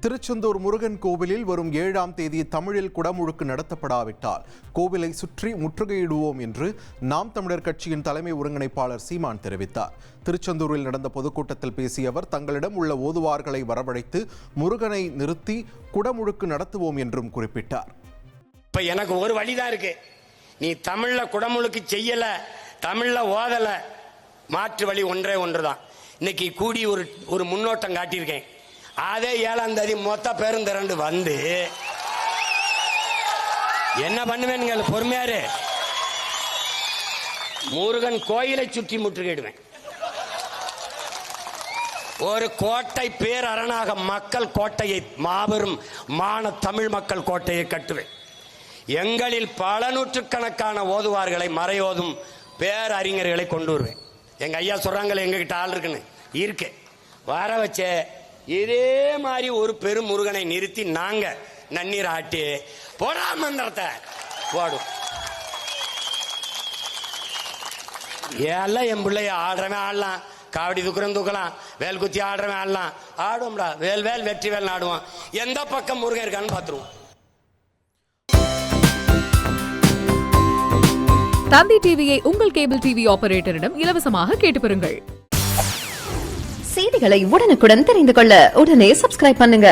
திருச்செந்தூர் முருகன் கோவிலில் வரும் 7ஆம் தேதி தமிழில் குடமுழுக்கு நடத்தப்படாவிட்டால் கோவிலை சுற்றி முற்றுகையிடுவோம் என்று நாம் தமிழர் கட்சியின் தலைமை ஒருங்கிணைப்பாளர் சீமான் தெரிவித்தார். திருச்செந்தூரில் நடந்த பொதுக்கூட்டத்தில் பேசிய அவர், தங்களிடம் உள்ள ஓதுவார்களை வரவழைத்து முருகனை நிறுத்தி குடமுழுக்கு நடத்துவோம் என்றும் குறிப்பிட்டார். இப்ப எனக்கு ஒரு வழிதான் இருக்கு. நீ தமிழ்ல குடமுழுக்கு செய்யல, தமிழ்ல ஓதல, மாற்று வழி ஒன்றே ஒன்றுதான். இன்னைக்கு கூடி ஒரு முன்னோட்டம் காட்டியிருக்கேன். அதே 7ஆம் தேதி மொத்த பேரும் திரண்டு வந்து என்ன பண்ணுவேன் பொறுமையாரு, முருகன் கோயிலை சுற்றி முற்றுகையிடுவேன். ஒரு கோட்டை பேரரணாக மக்கள் கோட்டையை, மாபெரும் தமிழ் மக்கள் கோட்டையை கட்டுவேன். எங்களில் பல நூற்றுக்கணக்கான ஓதுவார்களை, மறையோதும் பேரறிஞர்களை கொண்டு வருவேன். எங்க ஐயா சொல்றாங்களே எங்ககிட்ட ஆள் இருக்குன்னு, இருக்கு, வர வச்ச இதே மாதிரி ஒரு பெரும் முருகனை நிறுத்தி நாங்க நன்னீர் ஆட்டி போடா மந்திரத்தை போடும். எல்லாம் என் பிள்ளைய ஆடுறவன் ஆடலாம், காவடி தூக்குறவன் தூக்கலாம், வேல் குத்தி ஆடுறவன் ஆடலாம், ஆடுவோம்டா. வேல் வேல் வெற்றி வேல் ஆடுவான். எந்த பக்கம் முருகன் இருக்கான்னு பார்த்துருவோம். தந்தி டிவியை உங்கள் கேபிள் டிவி ஆபரேட்டரிடம் இலவசமாக கேட்டு பெறுங்கள். செய்திகளை உடனுக்குடன் தெரிந்து கொள்ள உடனே சப்ஸ்கிரைப் பண்ணுங்க.